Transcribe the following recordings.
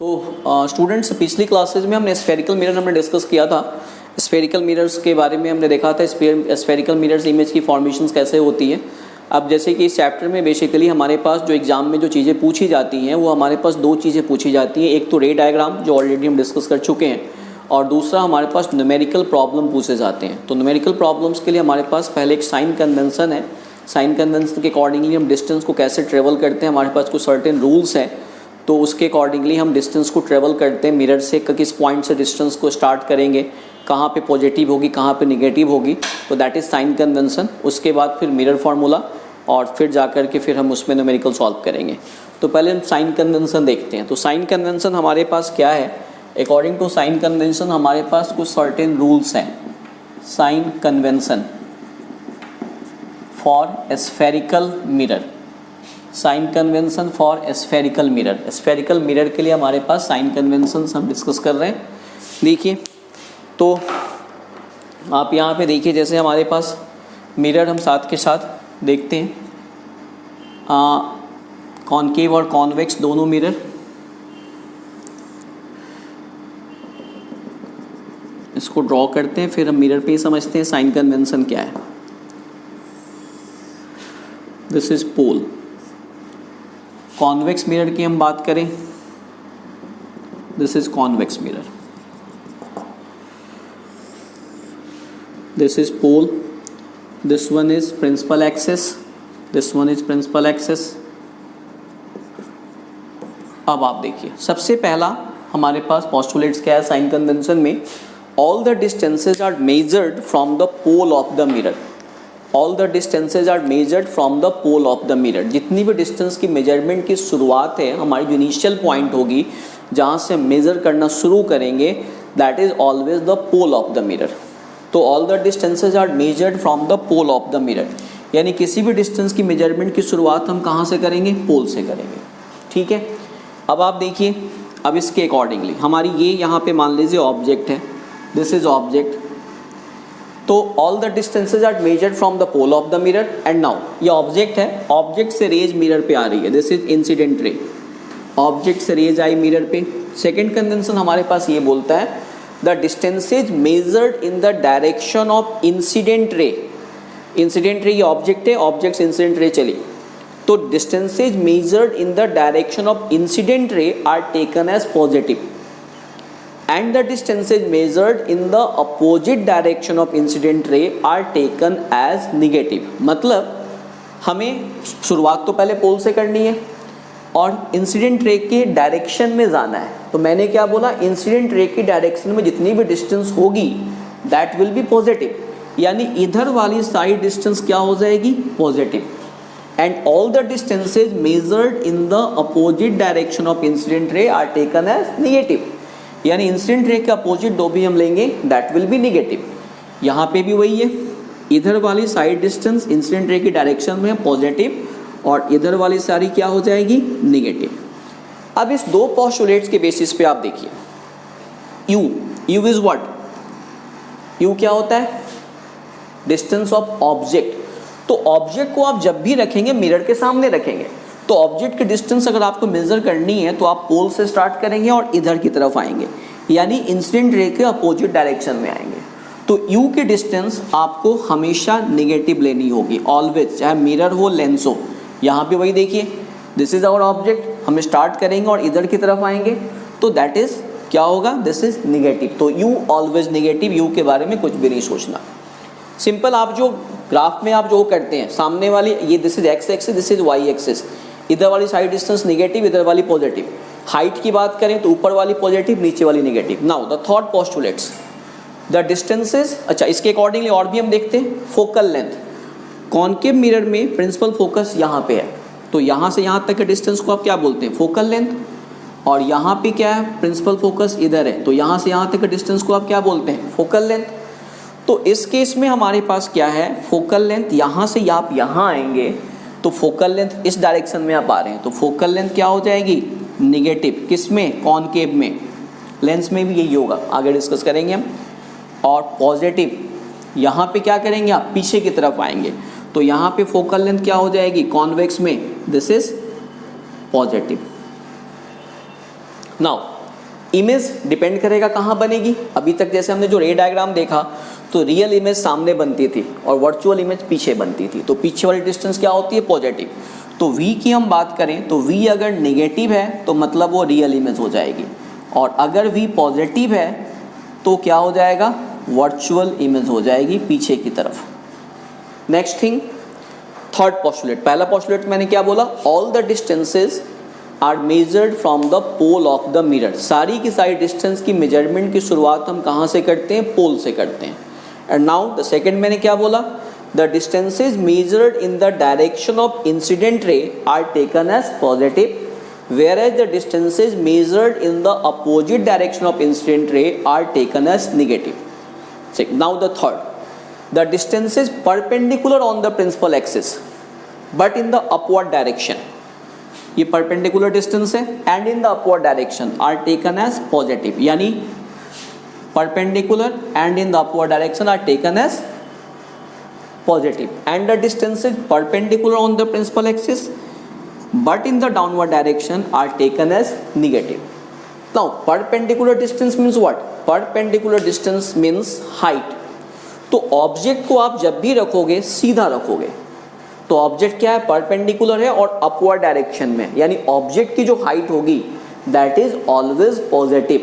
तो स्टूडेंट्स पिछली क्लासेज में हमने स्फेरिकल मिरर हमने डिस्कस किया था। स्फेरिकल मिरर्स के बारे में हमने देखा था स्फेरिकल मिरर्स इमेज की फॉर्मेशंस कैसे होती है। अब जैसे कि इस चैप्टर में बेसिकली हमारे पास जो एग्जाम में जो चीज़ें पूछी जाती हैं वो हमारे पास दो चीज़ें पूछी जाती हैं। एक तो रे डायग्राम जो ऑलरेडी हम डिस्कस कर चुके हैं, और दूसरा हमारे पास न्यूमेरिकल प्रॉब्लम पूछे जाते हैं। तो न्यूमेरिकल प्रॉब्लम्स के लिए हमारे पास पहले एक साइन कन्वेंशन है। साइन कन्वेंशन के अकॉर्डिंगली हम डिस्टेंस को कैसे ट्रेवल करते हैं, हमारे पास कुछ सर्टेन रूल्स हैं। तो उसके अकॉर्डिंगली हम डिस्टेंस को ट्रेवल करते हैं मिरर से, किस पॉइंट से डिस्टेंस को स्टार्ट करेंगे, कहाँ पे पॉजिटिव होगी कहाँ पे नेगेटिव होगी। तो दैट इज़ साइन कन्वेंशन। उसके बाद फिर मिरर फार्मूला, और फिर जाकर के फिर हम उसमें न्यूमेरिकल सॉल्व करेंगे। तो पहले हम साइन कन्वेंशन देखते हैं। तो साइन कन्वेंशन हमारे पास क्या है, अकॉर्डिंग टू साइन कन्वेंशन हमारे पास कुछ सर्टेन रूल्स हैं। Sign convention for spherical mirror, sign convention for spherical mirror. Spherical mirror के लिए हमारे पास साइन कन्वेंशन हम डिस्कस कर रहे हैं। देखिए, तो आप यहाँ पे देखिए, जैसे हमारे पास मिरर हम साथ के साथ देखते हैं, कॉनकेव और कॉन्वेक्स दोनों मिरर। इसको ड्रॉ करते हैं, फिर हम मिरर पे ही समझते हैं साइन कन्वेंशन क्या है। This is pole. Convex mirror की हम बात करें, this is convex mirror, this is pole, this one is principal axis, this one is principal axis. अब आप देखिए, सबसे पहला हमारे पास पोस्टुलेट्स क्या है साइन कन्वेंशन में, all the distances are measured from the pole of the mirror. All the distances are measured from the pole of the mirror. जितनी भी डिस्टेंस की मेजरमेंट की शुरुआत है, हमारी जो इनिशियल पॉइंट होगी जहाँ से मेज़र करना शुरू करेंगे, that is always the pole of the mirror. तो all the distances are measured from the pole of the mirror, यानी किसी भी डिस्टेंस की मेजरमेंट की शुरुआत हम कहाँ से करेंगे, पोल से करेंगे। ठीक है। अब आप देखिए, अब इसके अकॉर्डिंगली हमारी ये यहाँ पे मान लीजिए ऑब्जेक्ट है, दिस इज ऑब्जेक्ट। तो all the distances are measured from the pole of the mirror. And now ये ऑब्जेक्ट है, ऑब्जेक्ट से रेज मिरर पे आ रही है, this is incident ray. Object से रेज आई मिरर पे। सेकेंड कन्वेंशन हमारे पास ये बोलता है, the distances measured in the direction of incident ray. Incident ray ये ऑब्जेक्ट है, ऑब्जेक्ट से इंसिडेंट रे चली, तो distances measured in the direction of incident ray are taken as positive, and the distances measured in the opposite direction of incident ray are taken as negative। मतलब हमें शुरुआत तो पहले पोल से करनी है और इंसिडेंट रे के डायरेक्शन में जाना है। तो मैंने क्या बोला, इंसिडेंट रे की डायरेक्शन में जितनी भी डिस्टेंस होगी दैट विल बी पॉजिटिव, यानी इधर वाली साइड डिस्टेंस क्या हो जाएगी, positive. And all the distances measured in the opposite direction of incident ray are taken as negative, यानी इंसिडेंट रे का अपोजिट दो भी हम लेंगे दैट विल बी नेगेटिव। यहाँ पे भी वही है, इधर वाली साइड डिस्टेंस इंसिडेंट रे की डायरेक्शन में पॉजिटिव और इधर वाली सारी क्या हो जाएगी, नेगेटिव। अब इस दो पोस्टुलेट्स के बेसिस पे आप देखिए, यू इज व्हाट, यू क्या होता है, डिस्टेंस ऑफ ऑब्जेक्ट। तो ऑब्जेक्ट को आप जब भी रखेंगे मिरर के सामने रखेंगे, तो ऑब्जेक्ट की डिस्टेंस अगर आपको मेजर करनी है तो आप पोल से स्टार्ट करेंगे और इधर की तरफ आएंगे, यानी इंसिडेंट रे के अपोजिट डायरेक्शन में आएंगे। तो यू की डिस्टेंस आपको हमेशा नेगेटिव लेनी होगी, ऑलवेज, चाहे मिरर हो लेंस हो। यहाँ पे वही देखिए, दिस इज आवर ऑब्जेक्ट, हम स्टार्ट करेंगे और इधर की तरफ आएंगे, तो दैट इज क्या होगा, दिस इज नेगेटिव। तो यू ऑलवेज नेगेटिव, यू के बारे में कुछ भी नहीं सोचना। सिंपल, आप जो ग्राफ में आप जो करते हैं, सामने वाली ये this is X axis, this is Y axis, इधर वाली साइड डिस्टेंस नेगेटिव, इधर वाली पॉजिटिव। हाइट की बात करें तो ऊपर वाली पॉजिटिव, नीचे वाली negative. Now the third postulates, the distances. अच्छा, इसके अकॉर्डिंगली और भी हम देखते हैं, फोकल लेंथ। कॉनकेव मिरर में प्रिंसिपल फोकस यहाँ पे है, तो यहाँ से यहाँ तक के डिस्टेंस को आप क्या बोलते हैं, फोकल लेंथ। और यहाँ पे क्या है, प्रिंसिपल फोकस इधर है, तो यहाँ से यहाँ तक के डिस्टेंस को आप क्या बोलते हैं, फोकल लेंथ। तो इस केस में हमारे पास क्या है, फोकल लेंथ, यहाँ से आप यहाँ आएंगे तो फोकल लेंथ इस डायरेक्शन में आप आ रहे हैं, तो फोकल लेंथ क्या हो जाएगी, नेगेटिव। किस में, कॉनकेव में। लेंस में भी यही होगा, आगे डिस्कस करेंगे हम। और पॉजिटिव, यहाँ पे क्या करेंगे आप, पीछे की तरफ आएंगे, तो यहाँ पे फोकल लेंथ क्या हो जाएगी, कॉन्वेक्स में, this is positive. Now image depend करेगा कहाँ बनेगी। अभी तक जैसे हमने जो रे डायग्राम देखा तो रियल इमेज सामने बनती थी और वर्चुअल इमेज पीछे बनती थी। तो पीछे वाली डिस्टेंस क्या होती है? पॉजिटिव। तो v की हम बात करें तो v अगर नेगेटिव है तो मतलब वो रियल इमेज हो जाएगी, और अगर v पॉजिटिव है तो क्या हो जाएगा? वर्चुअल इमेज हो जाएगी पीछे की तरफ। Next thing, third postulate. पहला पोस्टुलेट मैंने क्या बोला? All the distances are measured from the pole of the mirror. सारी की सारी डिस्टेंस की मेजरमेंट की शुरुआत हम कहाँ से करते हैं? पोल से करते हैं। एंड नाउ द सेकेंड मैंने क्या बोला? The distances measured in the direction of incident ray are taken as positive, whereas the distances measured in the opposite direction of incident ray are taken as negative. Now the third, the distances perpendicular on the principal axis but in the upward direction, ये perpendicular distance है and in the upward direction are taken as positive, यानी perpendicular and in the upward direction are taken as positive, and the distances perpendicular on the principal axis but in the downward direction are taken as negative. Now perpendicular distance means what? Perpendicular distance means height. तो object को आप जब भी रखोगे सीधा रखोगे तो object क्या है? परपेंडिकुलर है और अपवर्ड डायरेक्शन में, यानी ऑब्जेक्ट की जो हाइट होगी that is always positive.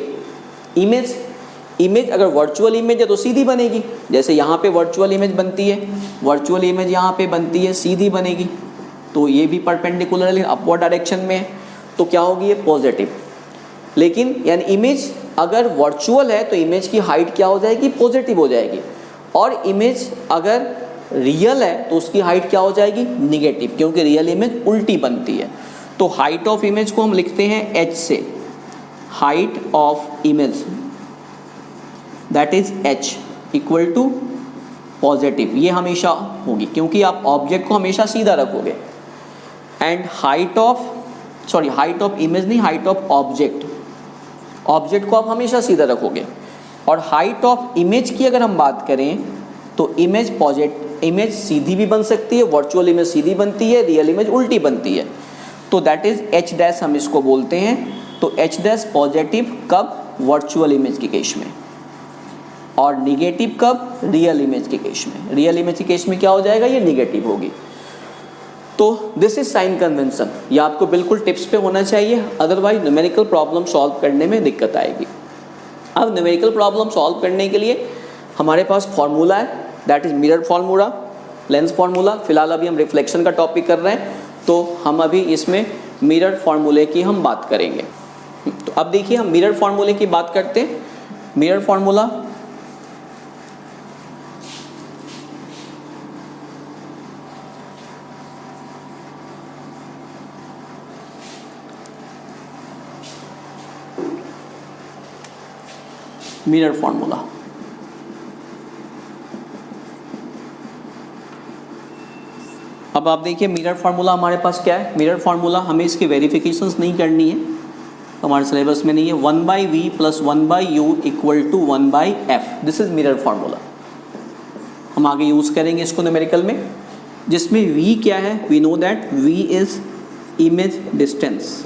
Image अगर वर्चुअल इमेज है तो सीधी बनेगी, जैसे यहाँ पे वर्चुअल इमेज बनती है, वर्चुअल इमेज यहाँ पे बनती है, सीधी बनेगी। तो ये भी परपेंडिकुलर है अपवर्ड डायरेक्शन में है, तो क्या होगी? ये पॉजिटिव। लेकिन यानी इमेज अगर वर्चुअल है तो इमेज की हाइट क्या हो जाएगी? पॉजिटिव हो जाएगी, और इमेज अगर रियल है तो उसकी हाइट क्या हो जाएगी? निगेटिव, क्योंकि रियल इमेज उल्टी बनती है। तो हाइट ऑफ इमेज को हम लिखते हैं h से, height of image that is h equal to positive. ये हमेशा होगी क्योंकि आप ऑब्जेक्ट को हमेशा सीधा रखोगे। एंड हाइट ऑफ इमेज नहीं, हाइट ऑफ ऑब्जेक्ट को आप हमेशा सीधा रखोगे। और हाइट ऑफ इमेज की अगर हम बात करें तो इमेज सीधी भी बन सकती है, वर्चुअल इमेज सीधी बनती है, रियल इमेज उल्टी बनती है। तो दैट इज h डैश हम इसको बोलते हैं। तो h डैश पॉजिटिव कब? वर्चुअल इमेज के केस में, और निगेटिव कब? रियल इमेज के केस में। रियल इमेज के केस में क्या हो जाएगा? ये निगेटिव होगी। तो दिस इज साइन कन्वेंशन, ये आपको बिल्कुल टिप्स पे होना चाहिए, अदरवाइज न्यूमेरिकल प्रॉब्लम सॉल्व करने में दिक्कत आएगी। अब न्यूमेरिकल प्रॉब्लम सॉल्व करने के लिए हमारे पास फॉर्मूला है, that is mirror formula, lens formula. फिलहाल अभी हम रिफ्लेक्शन का टॉपिक कर रहे हैं, तो हम अभी इसमें मिरर फार्मूले की हम बात करेंगे। तो अब देखिए हम मिरर फार्मूले की बात करते हैं। मिरर फार्मूला मिरर फार्मूला अब आप देखिए मिरर फार्मूला हमारे पास क्या है। मिरर फार्मूला हमें इसकी वेरिफिकेशंस नहीं करनी है, हमारे सिलेबस में नहीं है। 1/v + 1/u = 1/f, this is mirror formula. हम आगे यूज़ करेंगे इसको न्यूमेरिकल में, जिसमें v क्या है? We know that v is image distance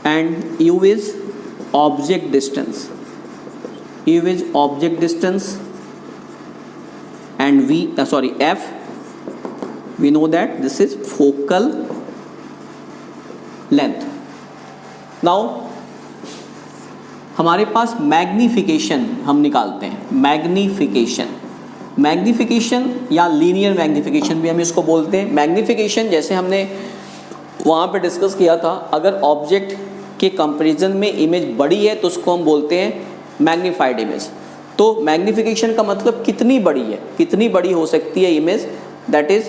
and u is object distance, u is object distance and f we know that this is focal length. now हमारे पास magnification हम निकालते हैं। मैग्निफिकेशन या लीनियर मैग्निफिकेशन भी हम इसको बोलते हैं। मैग्निफिकेशन जैसे हमने वहाँ पे डिस्कस किया था, अगर ऑब्जेक्ट के कंपैरिजन में इमेज बड़ी है तो उसको हम बोलते हैं मैग्नीफाइड इमेज। तो मैग्नीफिकेशन का मतलब कितनी बड़ी है, कितनी बड़ी हो सकती है image, that is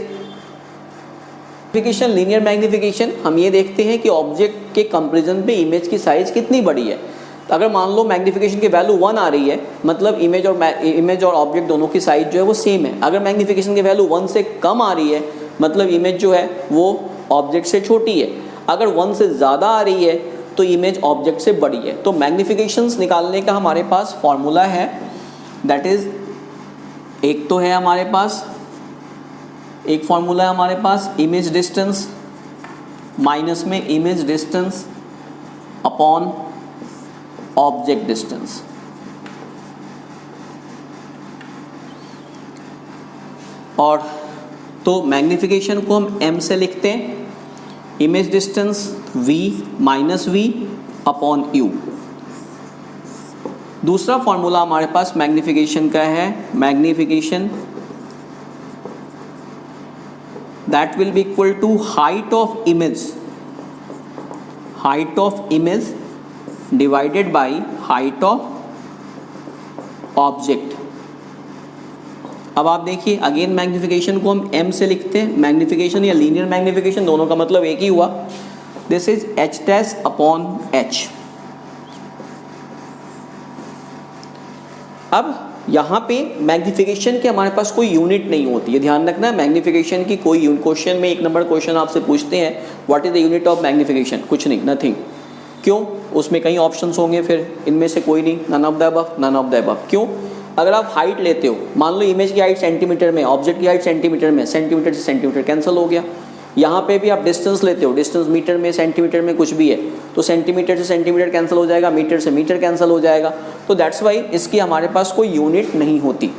magnification. Linear magnification हम ये देखते हैं कि ऑब्जेक्ट के कंपैरिजन पे इमेज की साइज कितनी बड़ी है। तो अगर मान लो मैग्निफिकेशन की वैल्यू 1 आ रही है, मतलब इमेज और ऑब्जेक्ट दोनों की साइज जो है वो सेम है। अगर मैग्निफिकेशन की वैल्यू 1 से कम आ रही है, मतलब इमेज जो है वो ऑब्जेक्ट से छोटी है। अगर 1 से ज़्यादा आ रही है तो इमेज ऑब्जेक्ट से बड़ी है। तो मैग्निफिकेशंस निकालने का हमारे पास फॉर्मूला है, दैट इज एक तो है हमारे पास, एक फॉर्मूला है हमारे पास इमेज डिस्टेंस माइनस में image distance upon object distance. और तो मैग्नीफिकेशन को हम m से लिखते हैं, image distance v minus v upon u। दूसरा फॉर्मूला हमारे पास मैग्नीफिकेशन का है, magnification that will be equal to height of image divided by height of object. अब आप देखिए अगेन मैग्नीफिकेशन को हम m से लिखते हैं, मैग्नीफिकेशन या लीनियर मैग्नीफिकेशन दोनों का मतलब एक ही हुआ। This is h dash upon h। अब यहाँ पे मैग्नीफिकेशन के हमारे पास कोई यूनिट नहीं होती है, ध्यान रखना। मैग्नीफिकेशन की कोई क्वेश्चन में 1 नंबर क्वेश्चन आपसे पूछते हैं what is the unit of magnification, कुछ नहीं, नथिंग। क्यों? उसमें कई ऑप्शंस होंगे, फिर इनमें से कोई नहीं, none of the above, none of the above. क्यों? अगर आप हाइट लेते हो, मान लो इमेज की हाइट सेंटीमीटर में, ऑब्जेक्ट की हाइट सेंटीमीटर में, सेंटीमीटर से सेंटीमीटर कैंसिल हो गया। यहाँ पे भी आप डिस्टेंस लेते हो, डिस्टेंस मीटर में, सेंटीमीटर में कुछ भी है, तो सेंटीमीटर से सेंटीमीटर कैंसिल हो जाएगा, मीटर से मीटर कैंसिल हो जाएगा। तो दैट्स वाई इसकी हमारे पास कोई यूनिट नहीं होती।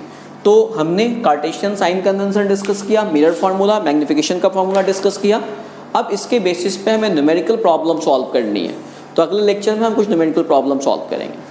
तो हमने कार्टेशियन साइन कन्वेंशन डिस्कस किया, मिरर फार्मूला, मैग्नीफिकेशन का फार्मूला डिस्कस किया। अब इसके बेसिस पे हमें न्यूमेरिकल प्रॉब्लम सॉल्व करनी है, तो अगले लेक्चर में हम कुछ न्यूमेरिकल प्रॉब्लम सॉल्व करेंगे।